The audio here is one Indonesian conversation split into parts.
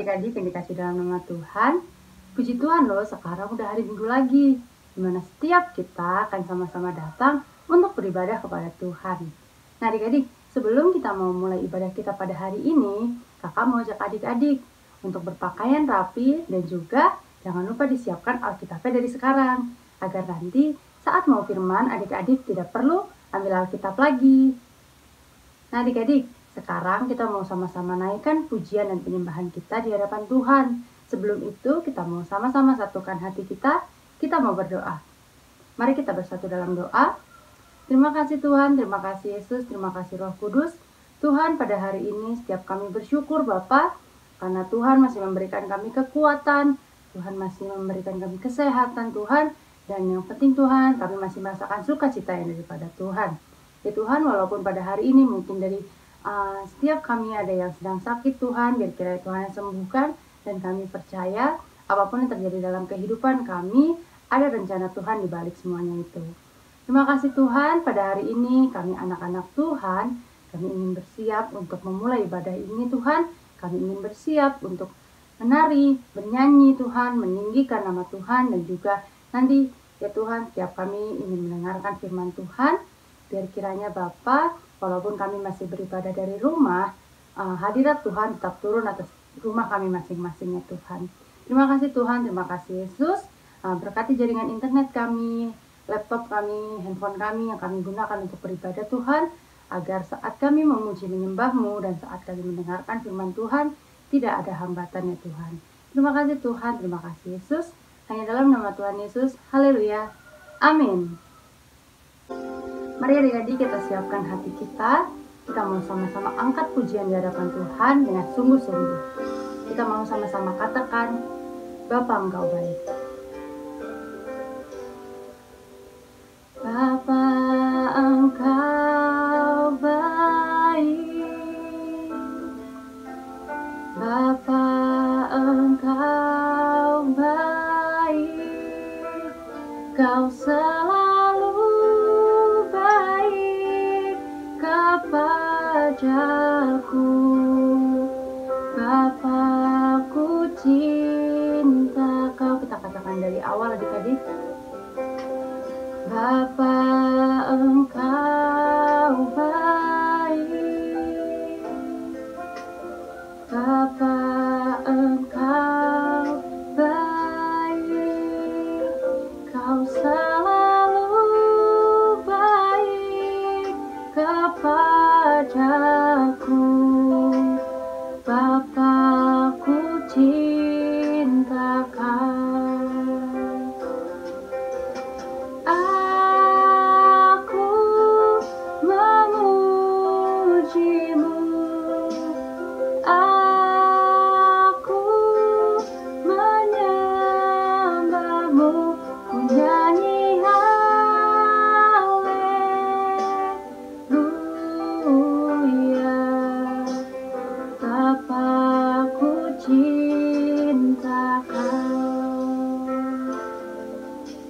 adik-adik yang dikasih dalam nama Tuhan. Puji Tuhan loh, sekarang udah hari Minggu lagi, dimana setiap kita akan sama-sama datang untuk beribadah kepada Tuhan. Nah adik-adik, sebelum kita mau mulai ibadah kita pada hari ini, kakak mau ajak adik-adik untuk berpakaian rapi dan juga jangan lupa disiapkan Alkitabnya dari sekarang, agar nanti saat mau firman adik-adik tidak perlu ambil Alkitab lagi. Nah adik-adik, sekarang kita mau sama-sama naikkan pujian dan penyembahan kita di hadapan Tuhan. Sebelum itu kita mau sama-sama satukan hati kita mau berdoa. Mari kita bersatu dalam doa. Terima kasih Tuhan, terima kasih Yesus, terima kasih Roh Kudus. Tuhan, pada hari ini setiap kami bersyukur Bapa, karena Tuhan masih memberikan kami kekuatan, Tuhan masih memberikan kami kesehatan Tuhan, dan yang penting Tuhan, kami masih merasakan sukacita yang daripada Tuhan. Ya Tuhan, walaupun pada hari ini mungkin dari setiap kami ada yang sedang sakit Tuhan, biar kiranya Tuhan yang sembuhkan, dan kami percaya apapun yang terjadi dalam kehidupan kami, ada rencana Tuhan di balik semuanya itu. Terima kasih Tuhan, pada hari ini kami anak-anak Tuhan, kami ingin bersiap untuk memulai ibadah ini Tuhan. Kami ingin bersiap untuk menari, bernyanyi Tuhan, meninggikan nama Tuhan, dan juga nanti ya Tuhan, setiap kami ingin mendengarkan firman Tuhan, biar kiranya Bapa, walaupun kami masih beribadah dari rumah, hadirat Tuhan tetap turun atas rumah kami masing-masing ya Tuhan. Terima kasih Tuhan, terima kasih Yesus. Berkati jaringan internet kami, laptop kami, handphone kami yang kami gunakan untuk beribadah Tuhan, agar saat kami memuji menyembah-Mu dan saat kami mendengarkan firman Tuhan, tidak ada hambatan ya Tuhan. Terima kasih Tuhan, terima kasih Yesus. Hanya dalam nama Tuhan Yesus, haleluya, amin. Mari adik-adik kita siapkan hati kita mau sama-sama angkat pujian di hadapan Tuhan dengan sungguh-sungguh. Kita mau sama-sama katakan, Bapa Engkau baik. Bapa Engkau baik, Bapa Engkau baik, Kau selalu baik kepadaku. Bapa-Ku cinta Kau. Kita katakan dari awal adik-adik. Bapa Engkau baik, Bapa Engkau baik, Kau selalu baik kepadaku. Bapa-Ku cinta Kau.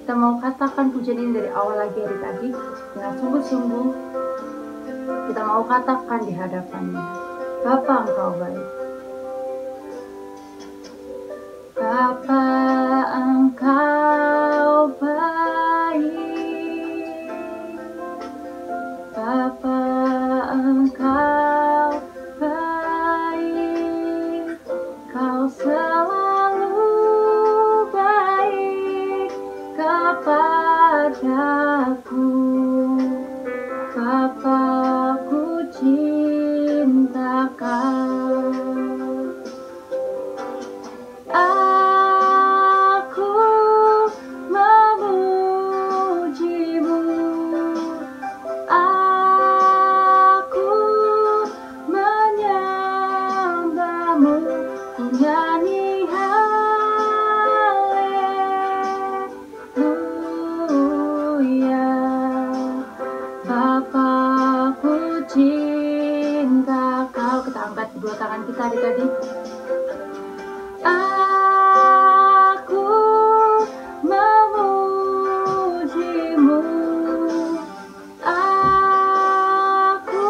Kita mau katakan pujian ini dari awal lagi adik-adik dengan sungguh-sungguh. Kita mau katakan di hadapannya, Bapa Engkau baik. Bapa Engkau baik, Bapa Engkau baik, Kau selalu baik kepadaku. Bapa-Ku cinta Kau. Aku memuji-Mu, aku menyembah-Mu, ku nyanyi haleluya. Bapa-Ku cinta Kau. Kita angkat kedua tangan kita adik-adik. Aku memuji-Mu, aku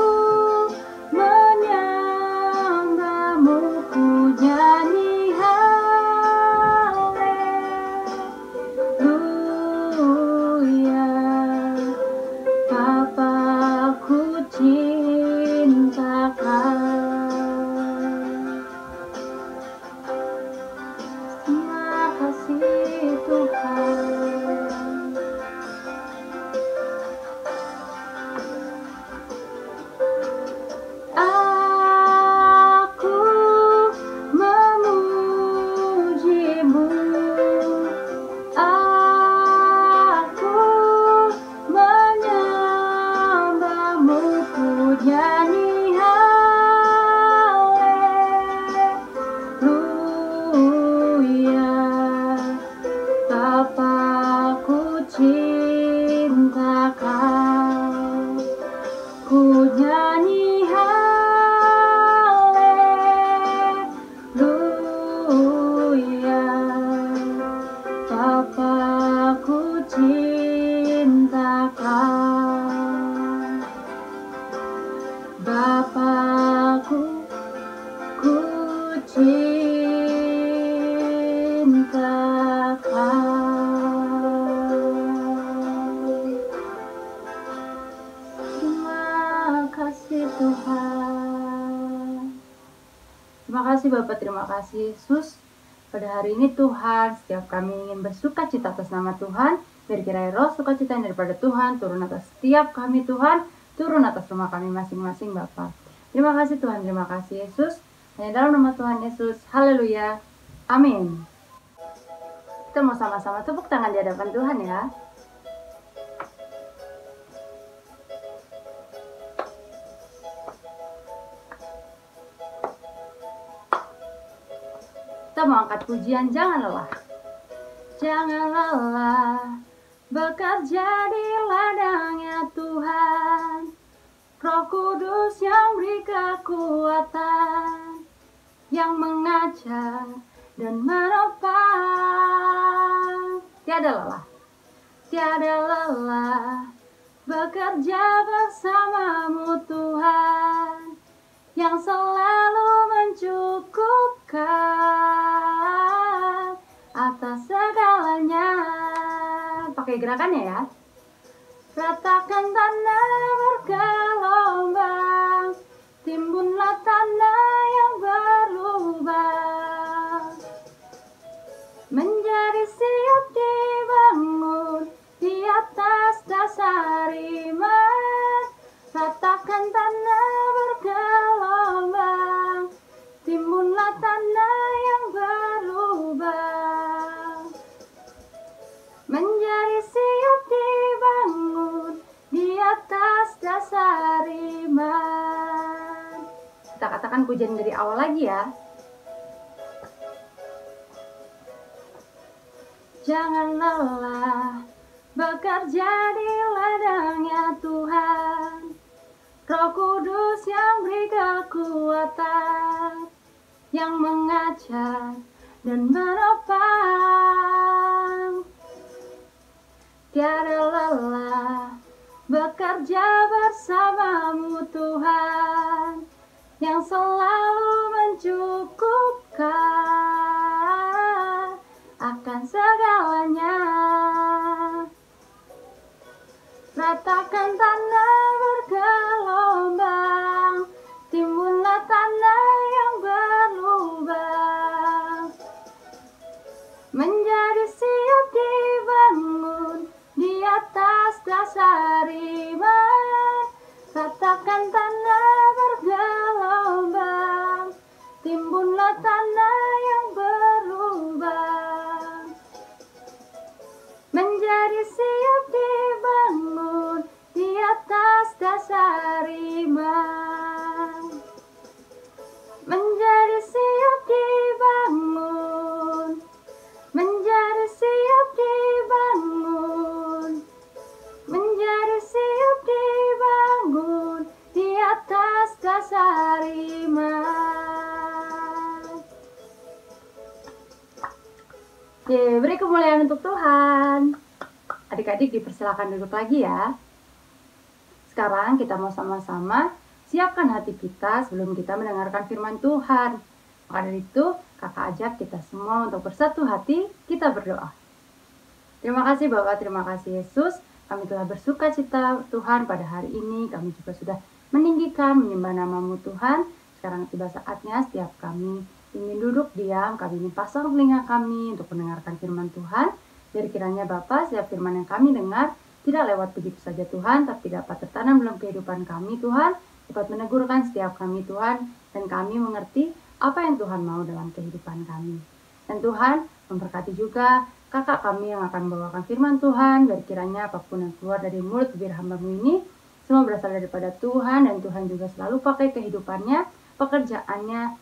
menyembah-Mu, ku nyanyi nyanyi haleluya, Bapa ku cinta Kau. Ku nyanyi haleluya, Bapa ku cinta Kau. Bapakku, ku cinta Kau. Terima kasih Tuhan. Terima kasih Bapak, terima kasih Yesus. Pada hari ini Tuhan, setiap kami ingin bersuka cita atas nama Tuhan. Biar kiranya roh sukacita yang daripada Tuhan turun atas setiap kami Tuhan, turun atas rumah kami masing-masing Bapak. Terima kasih Tuhan, terima kasih Yesus. Hanya dalam nama Tuhan Yesus, haleluya, amin. Kita mau sama-sama tepuk tangan di hadapan Tuhan ya. Kita mau angkat pujian, jangan lelah. Jangan lelah bekerja di ladangnya Tuhan. Roh Kudus yang beri kekuatan, yang mengajar dan menopang. Tiada lelah, tiada lelah bekerja bersamamu Tuhan, yang selalu mencukupkan atas segalanya. Pakai gerakannya ya. Ratakan tanah bergelombang, timbunlah tanah yang berlubang, menjadi siap dibangun di atas dasar iman. Ratakan tanah bergelombang, timbunlah tanah yang berlubang, menjadi siap dibangun di atas dasar iman. Kita katakan pujian dari awal lagi ya. Jangan lelah bekerja di ladangnya Tuhan. Roh Kudus yang beri kekuatan, yang mengajar dan menopang. Tiada lelah bekerja bersamamu Tuhan, yang selalu mencukupkan akan segalanya. Ratakan tanah bergelombang, timbunlah tanah yang berlubang, menjadi siap dibangun di atas dasar iman. Ratakan tanah bergelombang, timbunlah tanah yang berlubang, menjadi siap dibangun di atas dasar iman. Menjadi siap dibangun, menjadi siap dibangun, menjadi siap dibangun di atas dasar iman. Oke, beri kemuliaan untuk Tuhan. Adik-adik dipersilakan duduk lagi ya. Sekarang kita mau sama-sama siapkan hati kita sebelum kita mendengarkan firman Tuhan. Maka dari itu, kakak ajak kita semua untuk bersatu hati, kita berdoa. Terima kasih Bapak, terima kasih Yesus. Kami telah bersuka cita Tuhan pada hari ini. Kami juga sudah meninggikan, menyembah nama-Mu Tuhan. Sekarang tiba saatnya setiap kami ingin duduk diam, kami ingin pasang telinga kami untuk mendengarkan firman Tuhan. Biar kiranya Bapa, setiap firman yang kami dengar tidak lewat begitu saja Tuhan, tapi dapat tertanam dalam kehidupan kami Tuhan, dapat menegurkan setiap kami Tuhan, dan kami mengerti apa yang Tuhan mau dalam kehidupan kami. Dan Tuhan memberkati juga kakak kami yang akan membawakan firman Tuhan. Biar kiranya apapun yang keluar dari mulut bibir hamba-Mu ini semua berasal daripada Tuhan, dan Tuhan juga selalu pakai kehidupannya, pekerjaannya,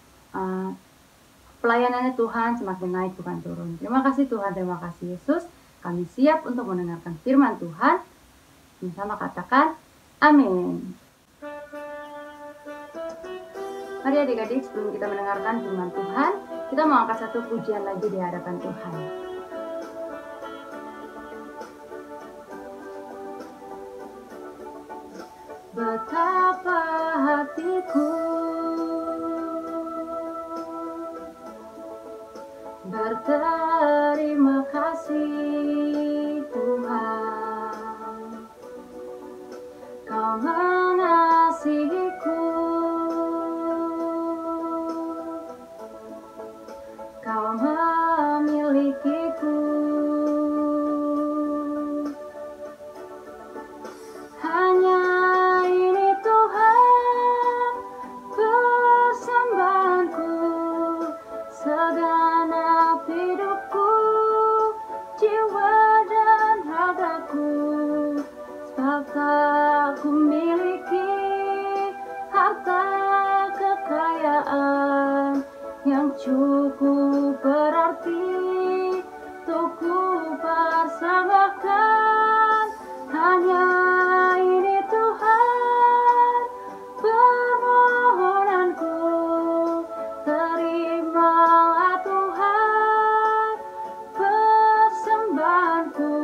pelayanannya Tuhan semakin naik bukan turun. Terima kasih Tuhan, terima kasih Yesus. Kami siap untuk mendengarkan firman Tuhan. Sama katakan amin. Mari adik-adik, sebelum kita mendengarkan firman Tuhan, kita mau angkat satu pujian lagi di hadapan Tuhan. Betapa hatiku berterima kasih Tuhan, Kau mengasihiku, Kau memilikiku. Hanya ini Tuhan persembahanku, segenap hidupku, jiwa dan ragaku. Sebab tak ku miliki harta kekayaan yang cukup berarti untuk ku persembahkan. Hanya ini Tuhan permohonanku, terimalah Tuhan persembahanku.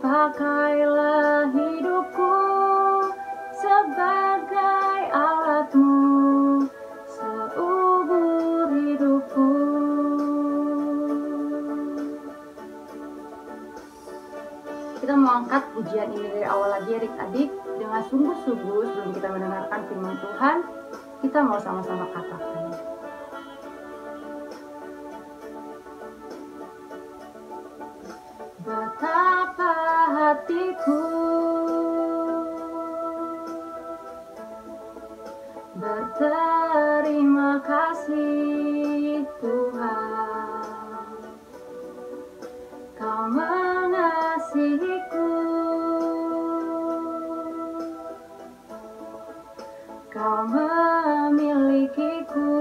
Pakailah hidupku sebagai alat-Mu seumur hidupku. Kita mau angkat pujian ini dari awal lagi adik-adik, dengan sungguh-sungguh sebelum kita mendengarkan firman Tuhan. Kita mau sama-sama katakan, betapa hatiku berterima kasih Tuhan, Kau mengasihiku, Kau memilikiku.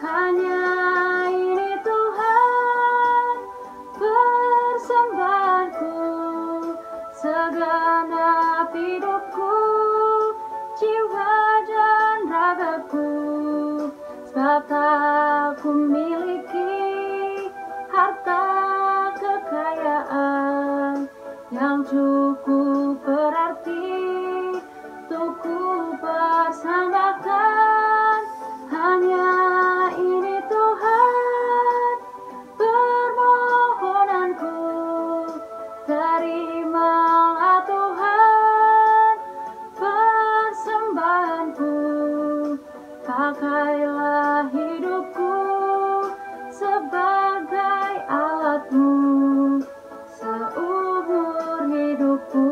Hanya ini Tuhan persembahanku, segenap hidupku, jiwa dan ragaku. Sebab tak ku miliki harta kekayaan yang cukup berarti untuk ku persembahkan. Hanya ini Tuhan permohonanku, terimalah Tuhan persembahanku. Pakailah hidupku sebagai alat-Mu seumur hidupku.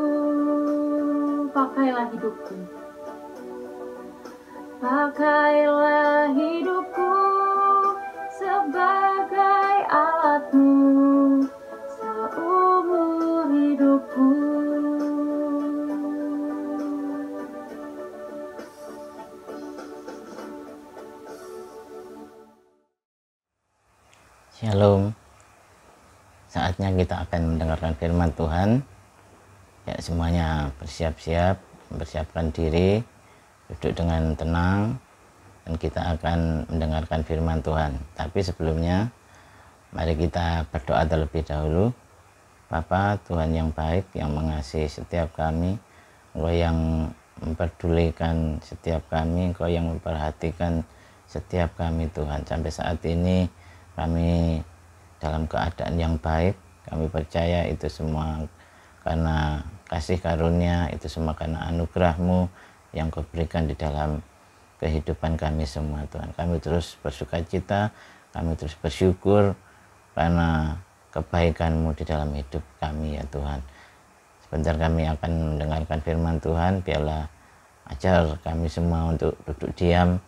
Pakailah hidupku, pakailah hidupku sebagai alat-Mu seumur hidupku. Shalom. Saatnya kita akan mendengarkan firman Tuhan. Ya, semuanya bersiap-siap, mempersiapkan diri, duduk dengan tenang, dan kita akan mendengarkan firman Tuhan. Tapi sebelumnya, mari kita berdoa terlebih dahulu. Bapa Tuhan yang baik, yang mengasihi setiap kami, Engkau yang memperdulikan setiap kami, Engkau yang memperhatikan setiap kami Tuhan. Sampai saat ini kami dalam keadaan yang baik. Kami percaya itu semua karena kasih karunia, itu semua karena anugerah-Mu yang Kau berikan di dalam kehidupan kami semua Tuhan. Kami terus bersukacita, kami terus bersyukur karena kebaikan-Mu di dalam hidup kami ya Tuhan. Sebentar kami akan mendengarkan firman Tuhan. Biarlah ajar kami semua untuk duduk diam,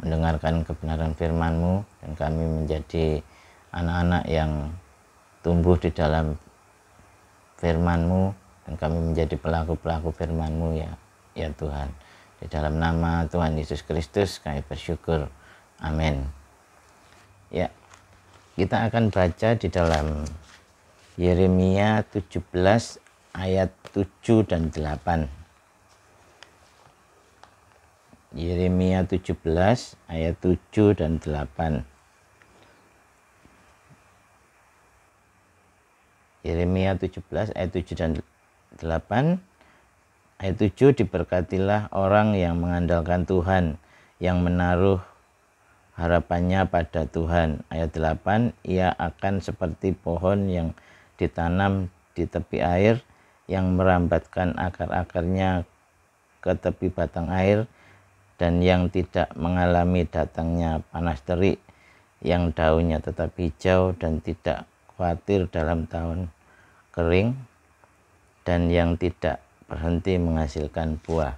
mendengarkan kebenaran firman-Mu, dan kami menjadi anak-anak yang tumbuh di dalam firman-Mu, dan kami menjadi pelaku-pelaku firman-Mu ya Tuhan. Di dalam nama Tuhan Yesus Kristus kami bersyukur. Amin. Ya, kita akan baca di dalam Yeremia 17 ayat 7 dan 8. Yeremia 17 ayat 7 dan 8. Yeremia 17 ayat 7 dan 8. Ayat 7, diberkatilah orang yang mengandalkan Tuhan, yang menaruh harapannya pada Tuhan. Ayat 8, ia akan seperti pohon yang ditanam di tepi air, yang merambatkan akar-akarnya ke tepi batang air, dan yang tidak mengalami datangnya panas terik, yang daunnya tetap hijau dan tidak khawatir dalam tahun kering, dan yang tidak berhenti menghasilkan buah.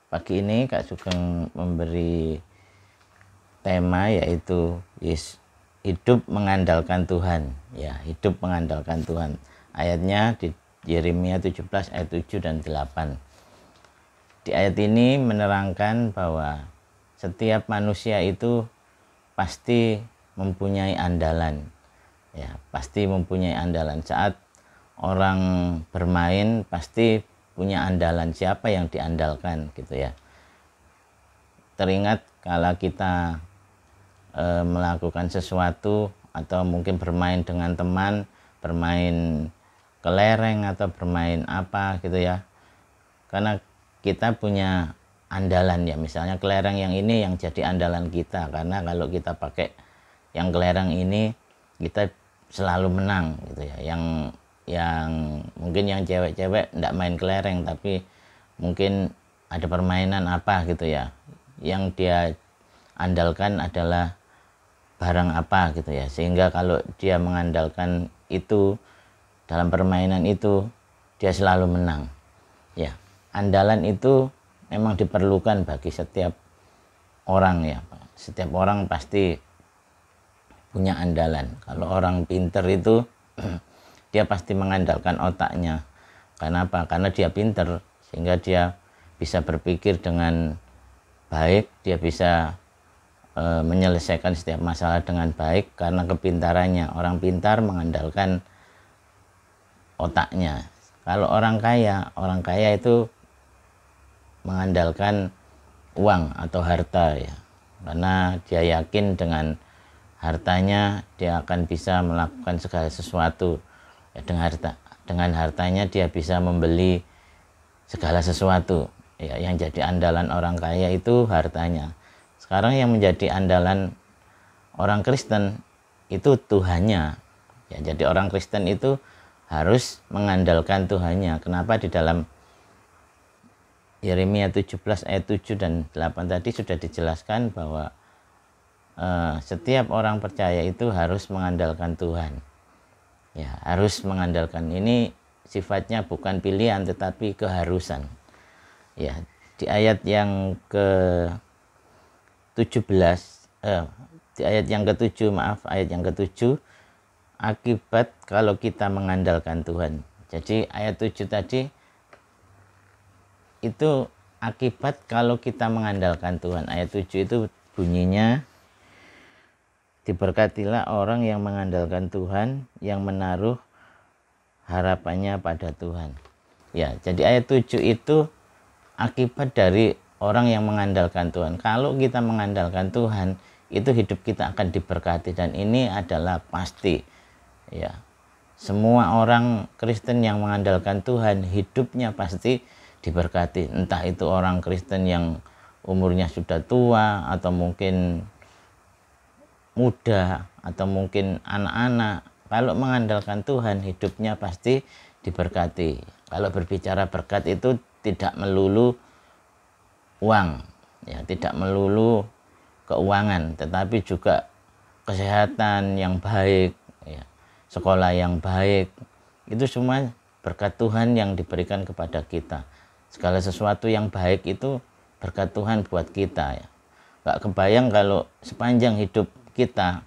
Pagi ini Kak Sugeng memberi tema yaitu hidup mengandalkan Tuhan. Ya, hidup mengandalkan Tuhan. Ayatnya di Yeremia 17 ayat 7 dan 8. Di ayat ini menerangkan bahwa setiap manusia itu pasti mempunyai andalan. Ya, pasti mempunyai andalan. Saat orang bermain pasti punya andalan, siapa yang diandalkan gitu ya. Teringat kalau kita melakukan sesuatu atau mungkin bermain dengan teman, bermain kelereng atau bermain apa gitu ya, karena kita punya andalan ya, misalnya kelereng yang ini yang jadi andalan kita, karena kalau kita pakai yang kelereng ini kita selalu menang gitu ya. Yang mungkin yang cewek-cewek enggak main kelereng, tapi mungkin ada permainan apa gitu ya, yang dia andalkan adalah barang apa gitu ya, sehingga kalau dia mengandalkan itu dalam permainan itu dia selalu menang ya. Andalan itu memang diperlukan bagi setiap orang ya. Setiap orang pasti punya andalan. Kalau orang pinter itu dia pasti mengandalkan otaknya. Kenapa? Karena dia pinter, sehingga dia bisa berpikir dengan baik, dia bisa menyelesaikan setiap masalah dengan baik karena kepintarannya. Orang pintar mengandalkan otaknya. Kalau orang kaya itu mengandalkan uang atau harta ya. Karena dia yakin dengan hartanya dia akan bisa melakukan segala sesuatu. Ya, dengan hartanya dia bisa membeli segala sesuatu ya. Yang jadi andalan orang kaya itu hartanya. Sekarang yang menjadi andalan orang Kristen itu Tuhannya ya. Jadi orang Kristen itu harus mengandalkan Tuhannya. Kenapa? Di dalam Yeremia 17 ayat 7 dan 8 tadi sudah dijelaskan bahwa setiap orang percaya itu harus mengandalkan Tuhan. Ya, harus mengandalkan. Ini sifatnya bukan pilihan tetapi keharusan. Ya, di ayat yang ke-17 di ayat yang ke-7, ayat yang ke-7, akibat kalau kita mengandalkan Tuhan. Jadi ayat 7 tadi itu akibat kalau kita mengandalkan Tuhan. Ayat 7 itu bunyinya, diberkatilah orang yang mengandalkan Tuhan, yang menaruh harapannya pada Tuhan. Ya, jadi ayat 7 itu akibat dari orang yang mengandalkan Tuhan. Kalau kita mengandalkan Tuhan, itu hidup kita akan diberkati, dan ini adalah pasti. Ya. Semua orang Kristen yang mengandalkan Tuhan, hidupnya pasti diberkati. Entah itu orang Kristen yang umurnya sudah tua atau mungkin muda atau mungkin anak-anak, kalau mengandalkan Tuhan hidupnya pasti diberkati. Kalau berbicara berkat itu tidak melulu uang ya, tidak melulu keuangan, tetapi juga kesehatan yang baik ya, sekolah yang baik, itu semua berkat Tuhan yang diberikan kepada kita. Segala sesuatu yang baik itu berkat Tuhan buat kita ya. Gak kebayang kalau sepanjang hidup kita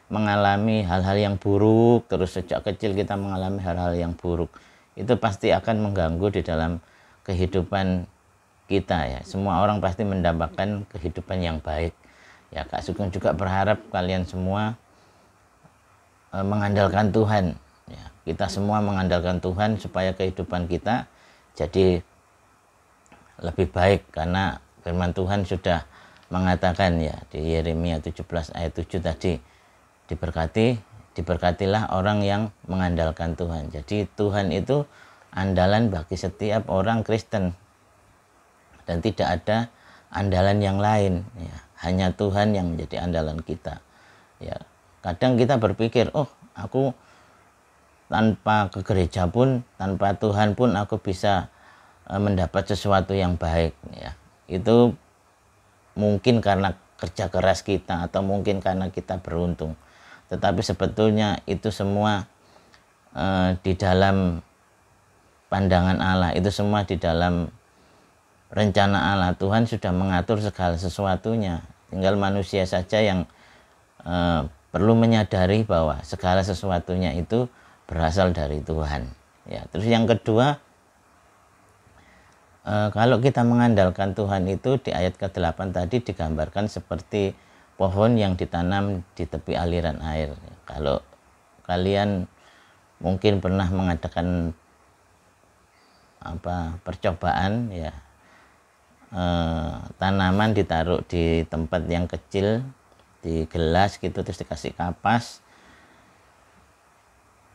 mengalami hal-hal yang buruk, terus sejak kecil kita mengalami hal-hal yang buruk, itu pasti akan mengganggu di dalam kehidupan kita ya. Semua orang pasti mendambakan kehidupan yang baik ya. Kak Sugeng juga berharap kalian semua mengandalkan Tuhan ya. Kita semua mengandalkan Tuhan supaya kehidupan kita jadi lebih baik, karena firman Tuhan sudah mengatakan ya di Yeremia 17 ayat 7 tadi, diberkatilah orang yang mengandalkan Tuhan. Jadi Tuhan itu andalan bagi setiap orang Kristen dan tidak ada andalan yang lain ya. Hanya Tuhan yang menjadi andalan kita ya. Kadang kita berpikir, oh aku tanpa ke gereja pun, tanpa Tuhan pun aku bisa mendapat sesuatu yang baik ya. Itu mungkin karena kerja keras kita atau mungkin karena kita beruntung. Tetapi sebetulnya itu semua di dalam pandangan Allah, itu semua di dalam rencana Allah. Tuhan sudah mengatur segala sesuatunya, tinggal manusia saja yang perlu menyadari bahwa segala sesuatunya itu berasal dari Tuhan ya. Terus yang kedua, kalau kita mengandalkan Tuhan itu di ayat ke-8 tadi digambarkan seperti pohon yang ditanam di tepi aliran air. Kalau kalian mungkin pernah mengadakan percobaan ya, tanaman ditaruh di tempat yang kecil, di gelas gitu, terus dikasih kapas,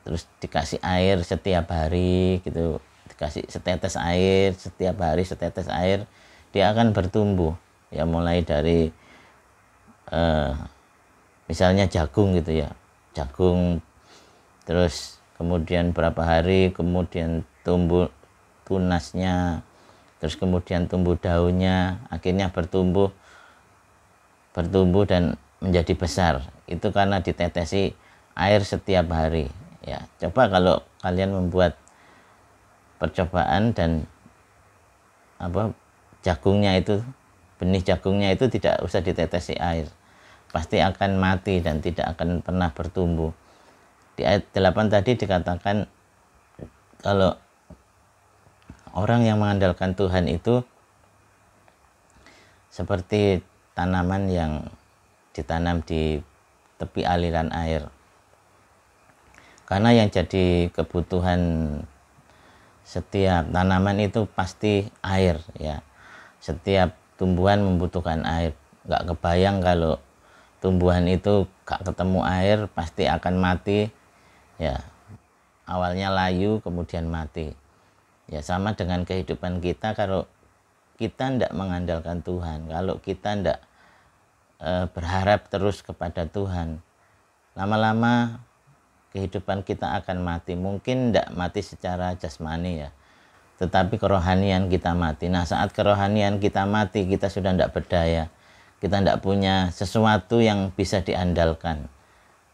terus dikasih air setiap hari gitu, dikasih setetes air setiap hari, setetes air, dia akan bertumbuh ya. Mulai dari misalnya jagung gitu ya, jagung, terus kemudian berapa hari kemudian tumbuh tunasnya, terus kemudian tumbuh daunnya, akhirnya bertumbuh dan menjadi besar. Itu karena ditetesi air setiap hari ya. Coba kalau kalian membuat percobaan dan jagungnya itu, benih jagungnya itu tidak usah ditetesi air, pasti akan mati dan tidak akan pernah bertumbuh. Di ayat 8 tadi dikatakan kalau orang yang mengandalkan Tuhan itu seperti tanaman yang ditanam di tepi aliran air. Karena yang jadi kebutuhan setiap tanaman itu pasti air ya. Setiap tumbuhan membutuhkan air. Nggak kebayang kalau tumbuhan itu gak ketemu air, pasti akan mati ya. Awalnya layu kemudian mati ya. Sama dengan kehidupan kita, kalau kita tidak mengandalkan Tuhan, kalau kita tidak berharap terus kepada Tuhan, lama-lama kehidupan kita akan mati. Mungkin tidak mati secara jasmani ya, tetapi kerohanian kita mati. Nah, saat kerohanian kita mati, kita sudah tidak berdaya, kita tidak punya sesuatu yang bisa diandalkan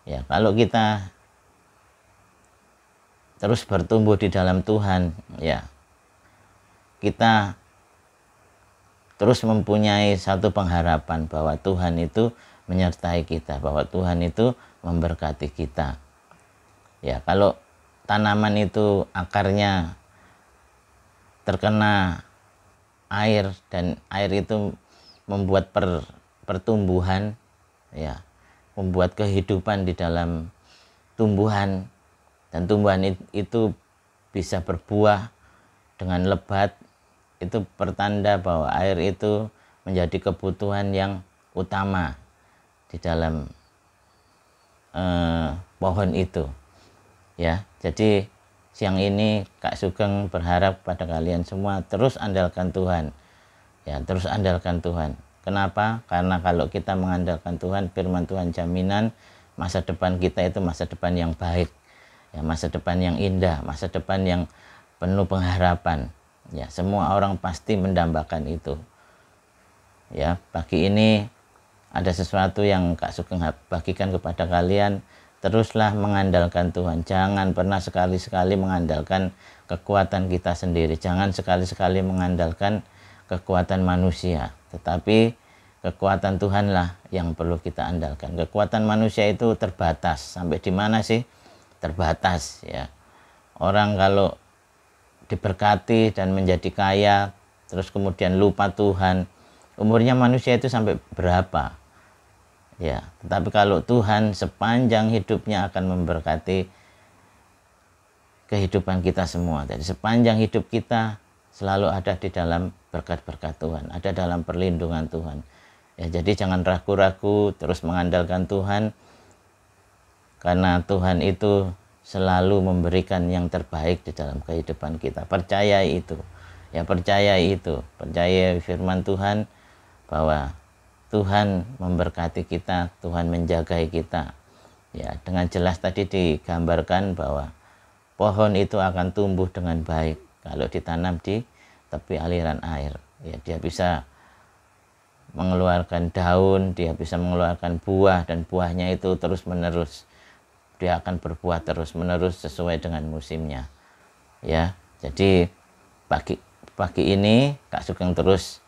ya. Kalau kita terus bertumbuh di dalam Tuhan ya, kita terus mempunyai satu pengharapan bahwa Tuhan itu menyertai kita, bahwa Tuhan itu memberkati kita ya. Kalau tanaman itu akarnya terkena air dan air itu membuat pertumbuhan ya, membuat kehidupan di dalam tumbuhan, dan tumbuhan itu bisa berbuah dengan lebat, itu pertanda bahwa air itu menjadi kebutuhan yang utama di dalam pohon itu ya. Jadi siang ini Kak Sugeng berharap pada kalian semua terus andalkan Tuhan ya, terus andalkan Tuhan. Kenapa? Karena kalau kita mengandalkan Tuhan, firman Tuhan jaminan masa depan kita itu masa depan yang baik ya, masa depan yang indah, masa depan yang penuh pengharapan ya. Semua orang pasti mendambakan itu ya. Pagi ini ada sesuatu yang Kak Sugeng bagikan kepada kalian. Teruslah mengandalkan Tuhan, jangan pernah sekali-sekali mengandalkan kekuatan kita sendiri, jangan sekali-sekali mengandalkan kekuatan manusia, tetapi kekuatan Tuhan lah yang perlu kita andalkan. Kekuatan manusia itu terbatas. Sampai di mana sih? Terbatas ya. Orang kalau diberkati dan menjadi kaya, terus kemudian lupa Tuhan, umurnya manusia itu sampai berapa? Ya, tetapi kalau Tuhan sepanjang hidupnya akan memberkati kehidupan kita semua. Jadi sepanjang hidup kita selalu ada di dalam berkat-berkat Tuhan, ada dalam perlindungan Tuhan. Ya, jadi jangan ragu-ragu, terus mengandalkan Tuhan, karena Tuhan itu selalu memberikan yang terbaik di dalam kehidupan kita. Percaya itu, ya percaya itu, percaya firman Tuhan bahwa Tuhan memberkati kita, Tuhan menjagai kita. Ya, dengan jelas tadi digambarkan bahwa pohon itu akan tumbuh dengan baik kalau ditanam di tepi aliran air. Ya, dia bisa mengeluarkan daun, dia bisa mengeluarkan buah, dan buahnya itu terus menerus, dia akan berbuah terus menerus sesuai dengan musimnya. Ya, jadi pagi ini Kak Sugeng terus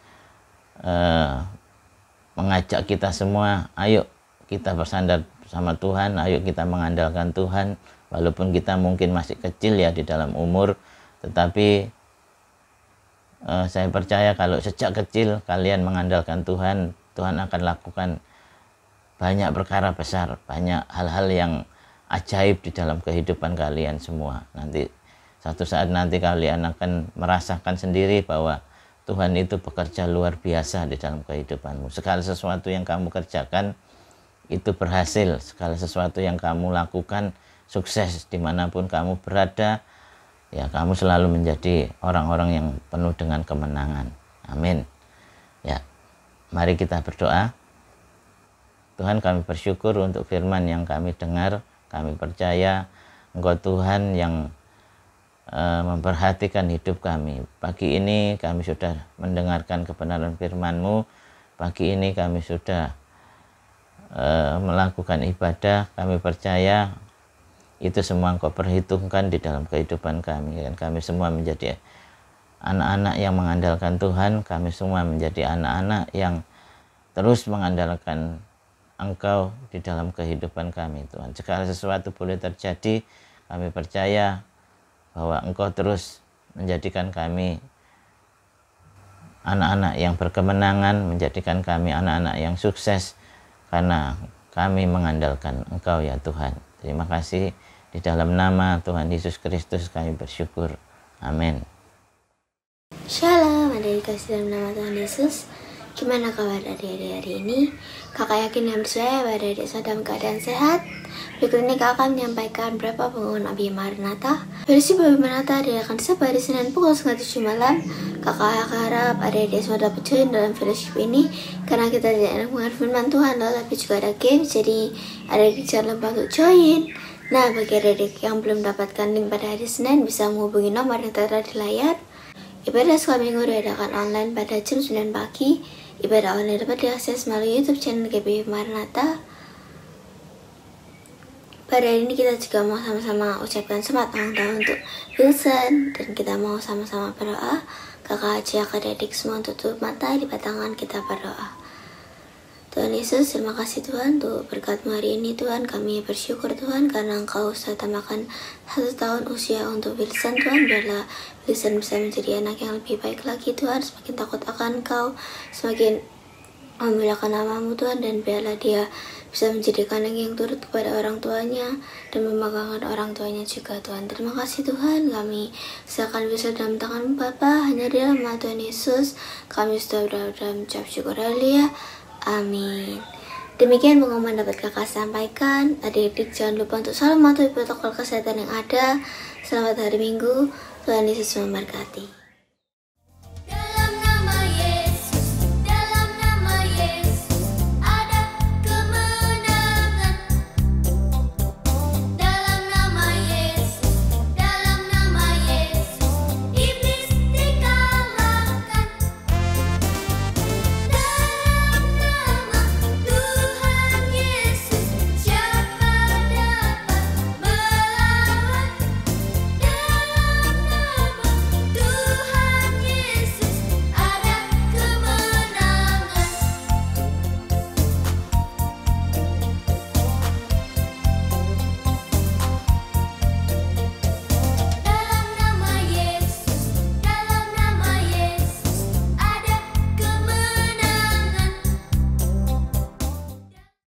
mengajak kita semua, ayo kita bersandar sama Tuhan, ayo kita mengandalkan Tuhan, walaupun kita mungkin masih kecil ya di dalam umur, tetapi saya percaya kalau sejak kecil kalian mengandalkan Tuhan, Tuhan akan lakukan banyak perkara besar, banyak hal-hal yang ajaib di dalam kehidupan kalian semua. Nanti satu saat nanti kalian akan merasakan sendiri bahwa Tuhan itu bekerja luar biasa di dalam kehidupanmu. Segala sesuatu yang kamu kerjakan itu berhasil, segala sesuatu yang kamu lakukan sukses dimanapun kamu berada. Ya, kamu selalu menjadi orang-orang yang penuh dengan kemenangan. Amin. Ya, mari kita berdoa. Tuhan, kami bersyukur untuk firman yang kami dengar. Kami percaya Engkau Tuhan yang memperhatikan hidup kami. Pagi ini kami sudah mendengarkan kebenaran firman-Mu. Pagi ini kami sudah melakukan ibadah. Kami percaya itu semua Engkau perhitungkan di dalam kehidupan kami, dan kami semua menjadi anak-anak yang mengandalkan Tuhan. Kami semua menjadi anak-anak yang terus mengandalkan Engkau di dalam kehidupan kami, Tuhan. Segala sesuatu boleh terjadi, kami percaya bahwa Engkau terus menjadikan kami anak-anak yang berkemenangan, menjadikan kami anak-anak yang sukses, karena kami mengandalkan Engkau ya Tuhan. Terima kasih. Di dalam nama Tuhan Yesus Kristus kami bersyukur. Amin. Shalom, ada dikasih dalam nama Tuhan Yesus. Gimana kabar adik-adik hari ini? Kakak yakin dan percaya bahwa adik-adik dalam keadaan sehat. Berikut ini kakak akan menyampaikan beberapa pengumuman Abi Maranatha. Versi Abi Maranatha diadakan setiap hari Senin pukul 7 malam. Kakak harap adik-adik semua dapat join dalam fellowship ini, karena kita tidak enak mendengar firman Tuhan loh, tapi juga ada game, jadi adik-adik jangan lupa untuk join. Nah, bagi adik-adik yang belum dapatkan link pada hari Senin, bisa menghubungi nomor yang tertera di layar. Ibadah sekolah minggu diadakan online pada jam 9 pagi. Ibadah online dapat diakses melalui YouTube channel GBI Maranatha. Pada hari ini kita juga mau sama-sama ucapkan selamat ulang tahun untuk Wilson, dan kita mau sama-sama berdoa. Kakak ajak adik-adik semua untuk tutup mata, di tangan kita berdoa. Tuhan Yesus, terima kasih Tuhan untuk berkat-Mu hari ini Tuhan. Kami bersyukur Tuhan karena Engkau sudah tambahkan 1 tahun usia untuk Wilson Tuhan. Biarlah Wilson bisa menjadi anak yang lebih baik lagi Tuhan, semakin takut akan Engkau, semakin memuliakan nama-Mu Tuhan, dan biarlah dia bisa menjadi anak yang turut kepada orang tuanya dan memegangkan orang tuanya juga Tuhan. Terima kasih Tuhan, kami serahkan Wilson dalam tangan Bapa, hanya di dalam nama Tuhan Yesus kami sudah berdoa mengucap syukur. Haleluya. Amin. Demikian pengumuman dapat kakak sampaikan. Adik-adik jangan lupa untuk selalu mematuhi protokol kesehatan yang ada. Selamat hari Minggu. Tuhan Yesus memberkati.